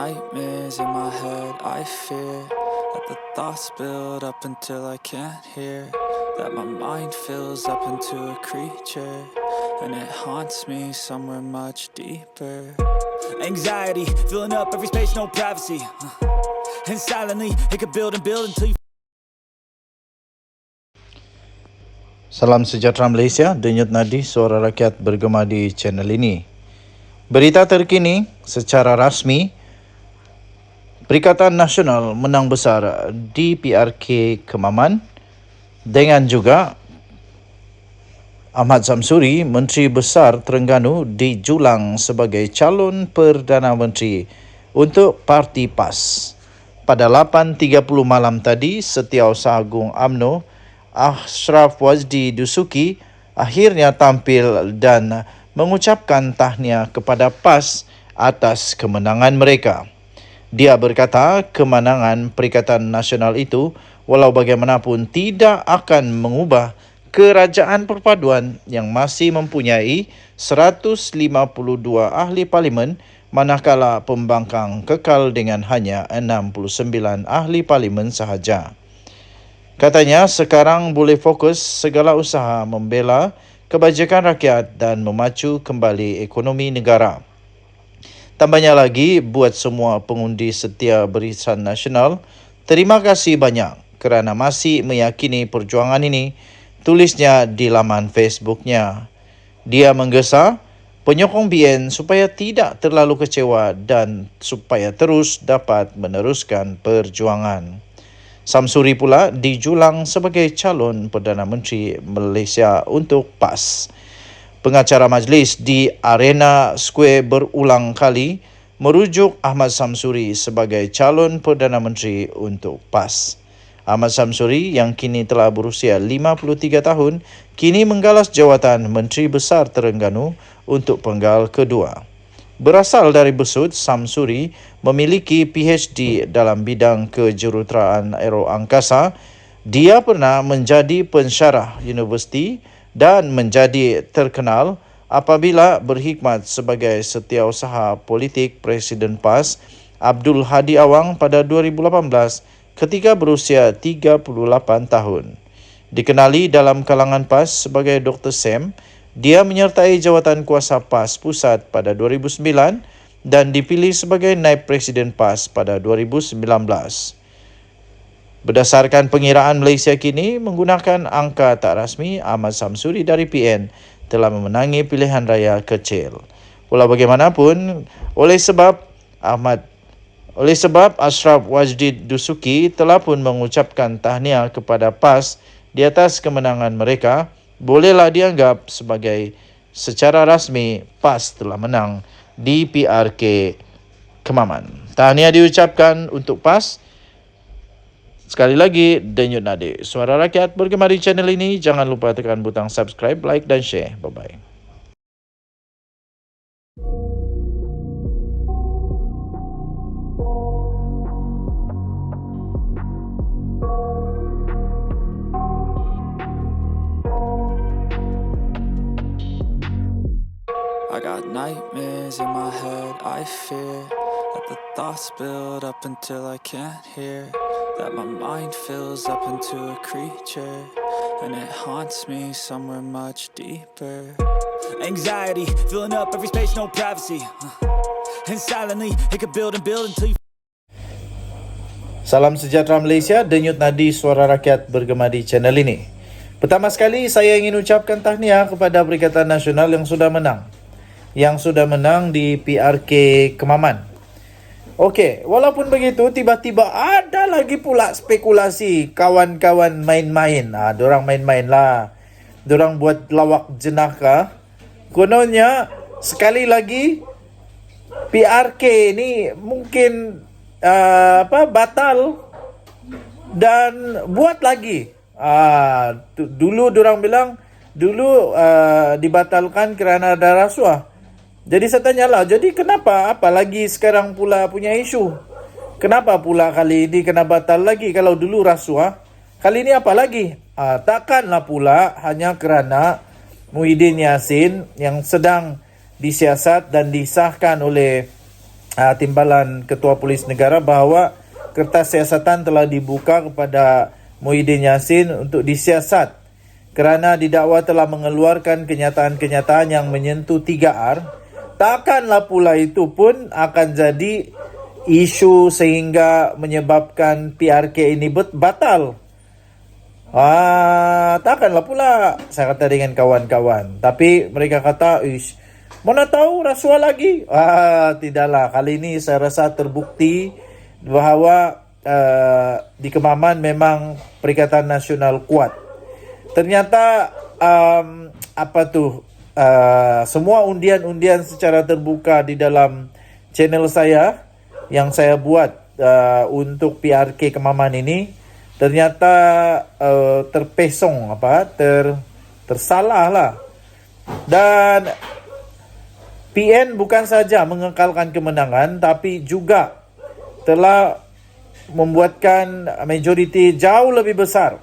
nightmares in my head, I fear that the thoughts build up until I can't hear, that my mind fills up into a creature, and it haunts me somewhere much deeper. Anxiety, filling up every space, no privacy, and silently, it could build and build until you... Salam sejahtera Malaysia, denyut nadi suara rakyat bergema di channel ini. Berita terkini secara rasmi, Perikatan Nasional menang besar di PRK Kemaman dengan juga Ahmad Samsuri, Menteri Besar Terengganu, dijulang sebagai calon Perdana Menteri untuk Parti PAS. Pada 8.30 malam tadi, Setiausaha Agung UMNO Ashraf Wajdi Dusuki akhirnya tampil dan mengucapkan tahniah kepada PAS atas kemenangan mereka. Dia berkata kemenangan Perikatan Nasional itu walau bagaimanapun tidak akan mengubah Kerajaan Perpaduan yang masih mempunyai 152 ahli parlimen, manakala pembangkang kekal dengan hanya 69 ahli parlimen sahaja. Katanya sekarang boleh fokus segala usaha membela kebajikan rakyat dan memacu kembali ekonomi negara. Tambahnya lagi, buat semua pengundi setia Barisan Nasional, terima kasih banyak kerana masih meyakini perjuangan ini, tulisnya di laman Facebooknya. Dia menggesa penyokong BN supaya tidak terlalu kecewa dan supaya terus dapat meneruskan perjuangan. Samsuri pula dijulang sebagai calon Perdana Menteri Malaysia untuk PAS. Pengacara majlis di Arena Square berulang kali merujuk Ahmad Samsuri sebagai calon Perdana Menteri untuk PAS. Ahmad Samsuri yang kini telah berusia 53 tahun, kini menggalas jawatan Menteri Besar Terengganu untuk penggal kedua. Berasal dari Besut, Samsuri memiliki PhD dalam bidang kejuruteraan aeroangkasa. Dia pernah menjadi pensyarah universiti dan menjadi terkenal apabila berkhidmat sebagai setiausaha politik Presiden PAS Abdul Hadi Awang pada 2018 ketika berusia 38 tahun. Dikenali dalam kalangan PAS sebagai Dr. Sam, dia menyertai jawatan kuasa PAS Pusat pada 2009 dan dipilih sebagai Naib Presiden PAS pada 2019. Berdasarkan pengiraan Malaysia kini menggunakan angka tak rasmi, Ahmad Samsuri dari PN telah memenangi pilihan raya kecil. Walau bagaimanapun, oleh sebab Ashraf Wajdi Dusuki telah pun mengucapkan tahniah kepada PAS di atas kemenangan mereka, bolehlah dianggap sebagai secara rasmi PAS telah menang di PRK Kemaman. Tahniah diucapkan untuk PAS. Sekali lagi, denyut nadi suara rakyat bergema di channel ini. Jangan lupa tekan butang subscribe, like dan share. Bye-bye. I got nightmares in my head, I fear that the thoughts build up until I can't hear, that my mind fills up into a creature, and it haunts me somewhere much deeper. Anxiety, filling up every space, no privacy, and silently, it could build and build until you... Salam sejahtera Malaysia, denyut nadi suara rakyat bergema di channel ini. Pertama sekali, saya ingin ucapkan tahniah kepada Perikatan Nasional yang sudah menang di PRK Kemaman. Okey, walaupun begitu, tiba-tiba ada lagi pula spekulasi kawan-kawan main-main. Dorang main-main lah. Dorang buat lawak jenaka. Kononnya, sekali lagi, PRK ni mungkin batal dan buat lagi. Dulu dorang bilang, dibatalkan kerana ada rasuah. Jadi saya tanyalah, jadi kenapa apalagi sekarang pula punya isu? Kenapa pula kali ini kena batal lagi kalau dulu rasuah? Kali ini apa lagi? Takkanlah pula hanya kerana Muhyiddin Yassin yang sedang disiasat dan disahkan oleh Timbalan Ketua Polis Negara bahawa kertas siasatan telah dibuka kepada Muhyiddin Yassin untuk disiasat kerana didakwa telah mengeluarkan kenyataan-kenyataan yang menyentuh 3R. Takkanlah pula itu pun akan jadi isu sehingga menyebabkan PRK ini batal. Takkanlah pula, saya kata dengan kawan-kawan. Tapi mereka kata, mana tahu rasuah lagi. Tidaklah, kali ini saya rasa terbukti bahawa di Kemaman memang Perikatan Nasional kuat. Ternyata semua undian-undian secara terbuka di dalam channel saya yang saya buat untuk PRK Kemaman ini ternyata terpesong tersalah lah. Dan PN bukan saja mengekalkan kemenangan tapi juga telah membuatkan majoriti jauh lebih besar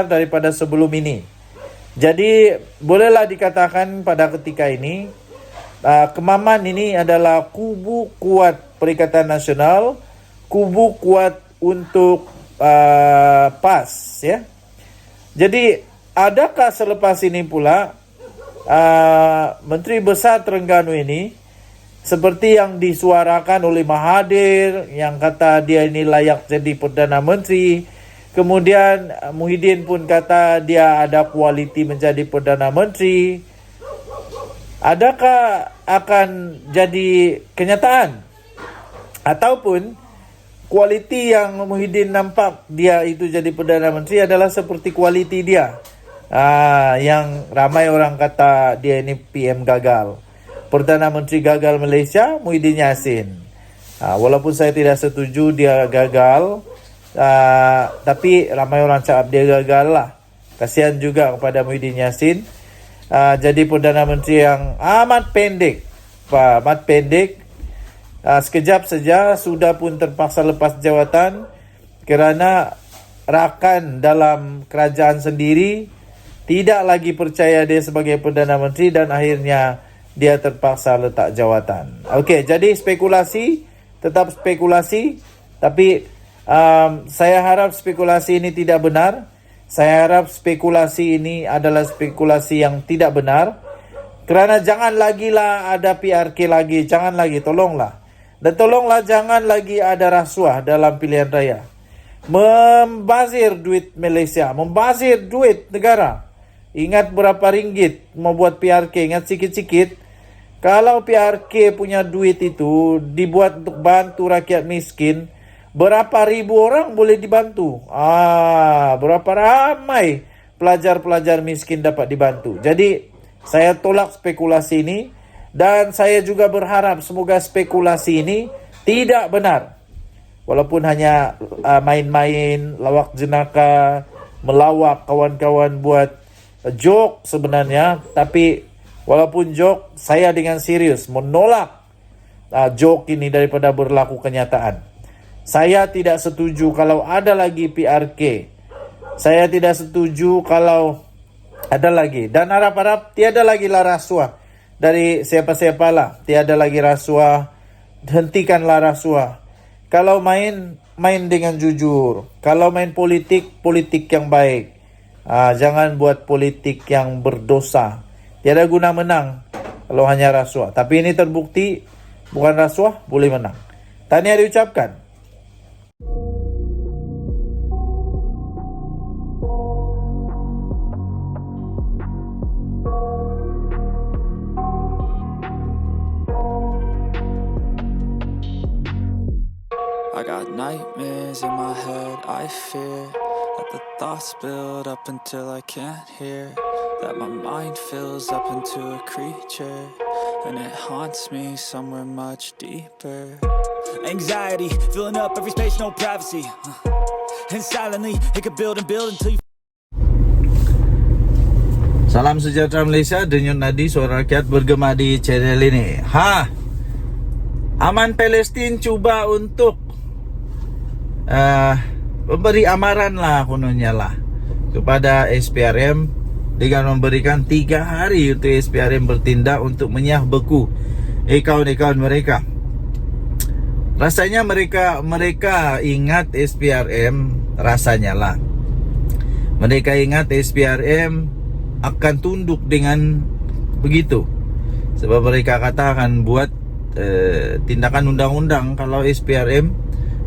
daripada sebelum ini. Jadi bolehlah dikatakan pada ketika ini Kemaman ini adalah kubu kuat Perikatan Nasional, kubu kuat untuk PAS, ya. Jadi adakah selepas ini pula Menteri Besar Terengganu ini seperti yang disuarakan oleh Mahathir yang kata dia ini layak jadi Perdana Menteri, kemudian Muhyiddin pun kata dia ada kualiti menjadi Perdana Menteri, adakah akan jadi kenyataan ataupun kualiti yang Muhyiddin nampak dia itu jadi Perdana Menteri adalah seperti kualiti dia yang ramai orang kata dia ini PM gagal, Perdana Menteri gagal Malaysia, Muhyiddin Yassin. Walaupun saya tidak setuju dia gagal, tapi ramai orang cakap dia gagal lah. Kasihan juga kepada Muhyiddin Yassin. Jadi Perdana Menteri yang amat pendek. Sekejap saja sudah pun terpaksa lepas jawatan kerana rakan dalam kerajaan sendiri tidak lagi percaya dia sebagai Perdana Menteri dan akhirnya dia terpaksa letak jawatan. Okey, jadi spekulasi, tetap spekulasi, tapi saya harap spekulasi ini tidak benar. Saya harap spekulasi ini adalah spekulasi yang tidak benar. Kerana jangan lagi lah ada PRK lagi, jangan lagi, tolonglah. Dan tolonglah jangan lagi ada rasuah dalam pilihan raya. Membazir duit Malaysia, membazir duit negara. Ingat berapa ringgit mau buat PRK, ingat sikit-sikit. Kalau PRK punya duit itu dibuat untuk bantu rakyat miskin, berapa ribu orang boleh dibantu? Berapa ramai pelajar-pelajar miskin dapat dibantu. Jadi saya tolak spekulasi ini. Dan saya juga berharap semoga spekulasi ini tidak benar. Walaupun hanya main-main, lawak jenaka, melawak kawan-kawan buat joke sebenarnya. Tapi walaupun joke, saya dengan serius menolak joke ini daripada berlaku kenyataan. Saya tidak setuju kalau ada lagi PRK. Saya tidak setuju kalau ada lagi. Dan harap-harap tiada lagi lah rasuah dari siapa-siapalah. Tiada lagi rasuah. Hentikanlah rasuah. Kalau main dengan jujur. Kalau main politik yang baik. Jangan buat politik yang berdosa. Tiada guna menang kalau hanya rasuah. Tapi ini terbukti bukan rasuah, boleh menang. Tahniah diucapkan. I got nightmares in my head, I fear that the thoughts build up until I can't hear, that my mind fills up into a creature, and it haunts me somewhere much deeper. Anxiety, filling up every space, no privacy, and silently, it could build and build until you... Salam sejahtera Malaysia, denyut nadi suara rakyat bergema di channel ini. Aman Palestin cuba untuk memberi amaran lah kononnya lah kepada SPRM dengan memberikan 3 hari untuk SPRM bertindak untuk menyah beku akaun mereka. Rasanya mereka ingat SPRM, rasanya lah. Mereka ingat SPRM akan tunduk dengan begitu. Sebab mereka katakan buat tindakan undang-undang kalau SPRM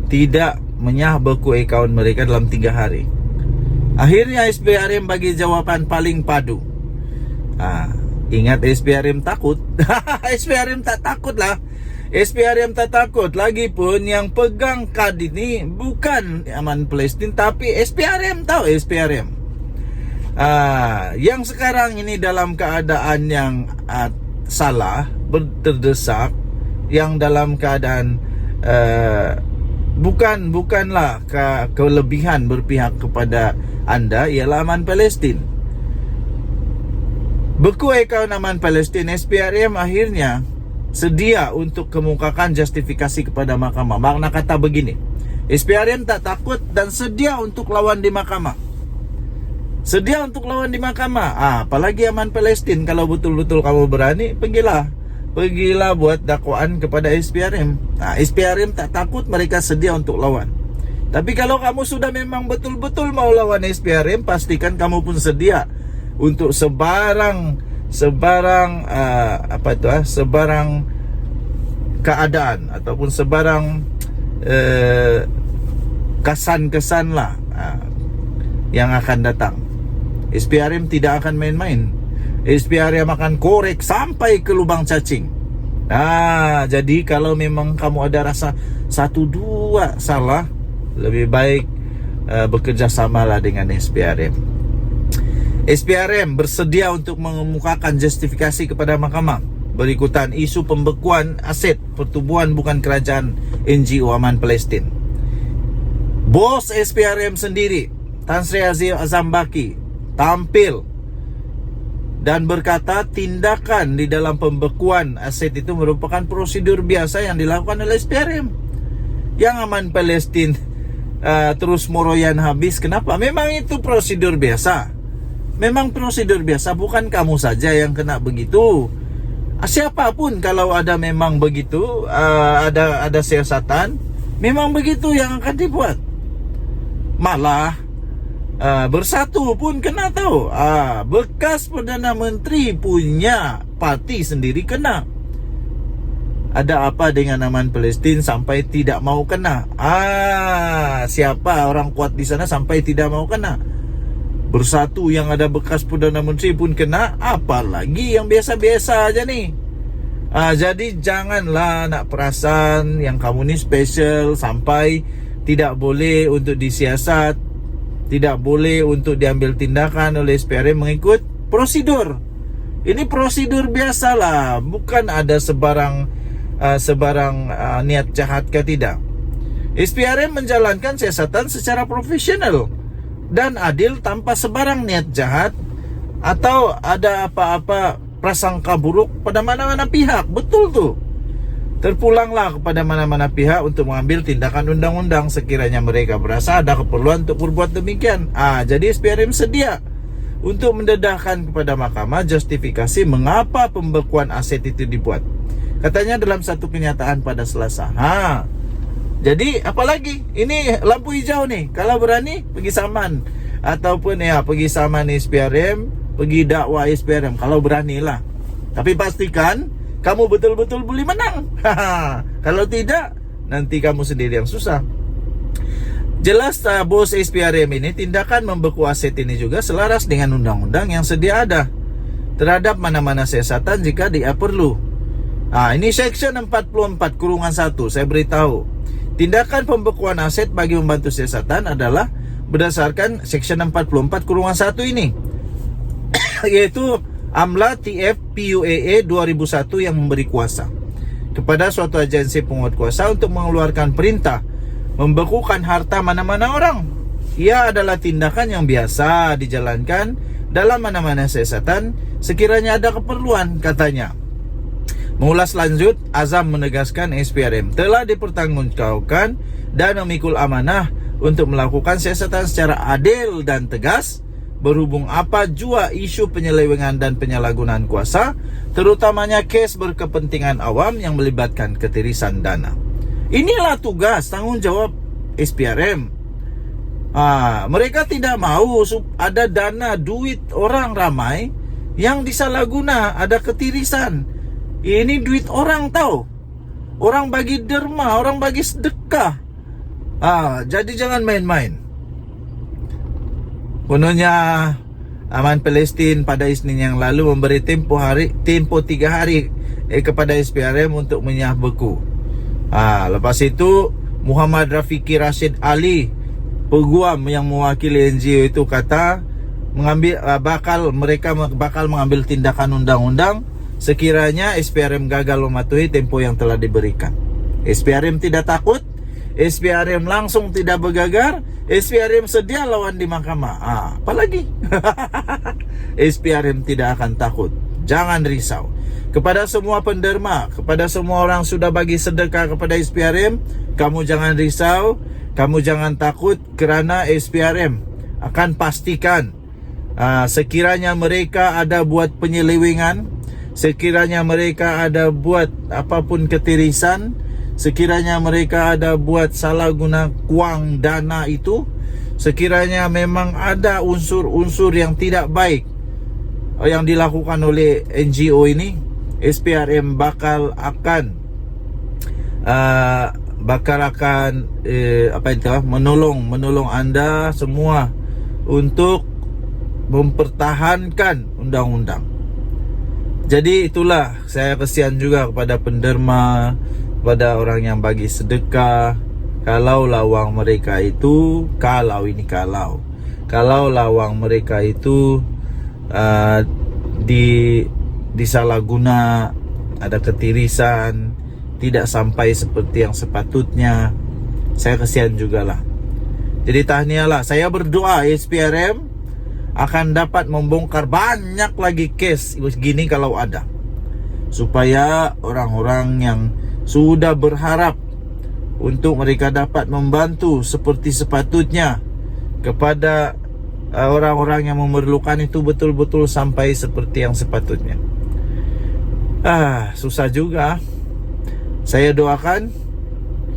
tidak menyah beku akaun mereka dalam 3 hari. Akhirnya SPRM bagi jawapan paling padu. Ingat SPRM takut. SPRM tak takut lah. SPRM tak takut. Lagipun yang pegang kad ini bukan Aman Palestin, tapi SPRM. Tahu SPRM. Yang sekarang ini dalam keadaan yang salah, terdesak, yang dalam keadaan bukanlah kelebihan berpihak kepada anda, ialah Aman Palestin. Beku akaun Aman Palestin, SPRM akhirnya sedia untuk kemukakan justifikasi kepada mahkamah. Makna kata begini, SPRM tak takut dan sedia untuk lawan di mahkamah. Sedia untuk lawan di mahkamah. Apalagi Aman Palestin, kalau betul-betul kamu berani, pergilah buat dakwaan kepada SPRM. SPRM tak takut, mereka sedia untuk lawan. Tapi kalau kamu sudah memang betul-betul mau lawan SPRM, pastikan kamu pun sedia untuk sebarang keadaan ataupun sebarang kesan-kesan lah yang akan datang. SPRM tidak akan main-main. SPRM akan korek sampai ke lubang cacing. Jadi kalau memang kamu ada rasa 1-2 salah, lebih baik bekerjasamalah dengan SPRM. SPRM bersedia untuk mengemukakan justifikasi kepada mahkamah berikutan isu pembekuan aset pertubuhan bukan kerajaan NGO Aman Palestin. Bos SPRM sendiri, Tan Sri Azam Baki, tampil dan berkata tindakan di dalam pembekuan aset itu merupakan prosedur biasa yang dilakukan oleh SPRM. Yang Aman Palestin terus moroyan habis. Kenapa? Memang itu prosedur biasa. Memang prosedur biasa, bukan kamu saja yang kena begitu. Siapapun kalau ada memang begitu, ada siasatan, memang begitu yang akan dibuat. Malah Bersatu pun kena tahu. Bekas Perdana Menteri punya parti sendiri kena. Ada apa dengan Aman Palestin sampai tidak mau kena? Siapa orang kuat di sana sampai tidak mau kena? Bersatu yang ada bekas Perdana Menteri pun kena, apalagi yang biasa-biasa aja nih. Jadi janganlah nak perasan yang kamu ni special sampai tidak boleh untuk disiasat, tidak boleh untuk diambil tindakan oleh SPRM mengikut prosedur. Ini prosedur biasalah, bukan ada sebarang niat jahat ke tidak. SPRM menjalankan siasatan secara profesional dan adil tanpa sebarang niat jahat atau ada apa-apa prasangka buruk pada mana-mana pihak. Betul tuh. Terpulanglah kepada mana-mana pihak untuk mengambil tindakan undang-undang sekiranya mereka berasa ada keperluan untuk berbuat demikian. Jadi SPRM sedia untuk mendedahkan kepada mahkamah justifikasi mengapa pembekuan aset itu dibuat. Katanya dalam satu kenyataan pada Selasa. Jadi apalagi? Ini lampu hijau nih. Kalau berani pergi saman ataupun pergi saman SPRM, pergi dakwa SPRM kalau beranilah. Tapi pastikan kamu betul-betul boleh menang. Kalau tidak, nanti kamu sendiri yang susah. Jelas bos SPRM ini tindakan membeku aset ini juga selaras dengan undang-undang yang sedia ada terhadap mana-mana siasatan jika dia perlu. Ini Section 44(1) saya beritahu. Tindakan pembekuan aset bagi membantu siasatan adalah berdasarkan Section 44(1) ini. Yaitu AMLA TF PUAA 2001 yang memberi kuasa kepada suatu agensi penguat kuasa untuk mengeluarkan perintah membekukan harta mana-mana orang. Ia adalah tindakan yang biasa dijalankan dalam mana-mana siasatan sekiranya ada keperluan, katanya. Mengulas lanjut, Azam menegaskan SPRM telah dipertanggungjawabkan dan memikul amanah untuk melakukan siasatan secara adil dan tegas berhubung apa jua isu penyelewengan dan penyalahgunaan kuasa, terutamanya kes berkepentingan awam yang melibatkan ketirisan dana. Inilah tugas tanggung jawab SPRM. Mereka tidak mau ada dana duit orang ramai yang disalahguna, ada ketirisan. Ini duit orang tahu. Orang bagi derma, orang bagi sedekah. Jadi jangan main-main. Kononnya Aman Palestin pada Isnin yang lalu memberi tempo 3 hari kepada SPRM untuk menyah beku. Lepas itu Muhammad Rafiqi Rashid Ali, peguam yang mewakili NGO itu, kata mereka bakal mengambil tindakan undang-undang sekiranya SPRM gagal mematuhi tempo yang telah diberikan. SPRM tidak takut, SPRM langsung tidak bergagar, SPRM sedia lawan di mahkamah. Apalagi SPRM tidak akan takut. Jangan risau. Kepada semua penderma, kepada semua orang sudah bagi sedekah kepada SPRM, kamu jangan risau, kamu jangan takut, kerana SPRM akan pastikan sekiranya mereka ada buat penyelewengan, sekiranya mereka ada buat apapun ketirisan, sekiranya mereka ada buat salah guna wang dana itu, sekiranya memang ada unsur-unsur yang tidak baik yang dilakukan oleh NGO ini, SPRM bakal akan menolong anda semua untuk mempertahankan undang-undang. Jadi itulah, saya kesian juga kepada penderma, pada orang yang bagi sedekah. Kalau lawang mereka itu kalau lawang mereka itu disalahguna, ada ketirisan, tidak sampai seperti yang sepatutnya, saya kesian jugalah. Jadi tahniahlah, saya berdoa SPRM akan dapat membongkar banyak lagi kes gini kalau ada, supaya orang-orang yang sudah berharap untuk mereka dapat membantu seperti sepatutnya kepada orang-orang yang memerlukan itu betul-betul sampai seperti yang sepatutnya. Susah juga. Saya doakan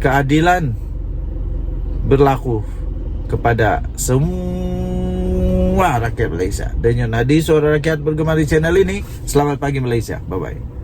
keadilan berlaku kepada semua rakyat Malaysia. Dan Nadi, suara rakyat bergema di channel ini. Selamat pagi Malaysia. Bye-bye.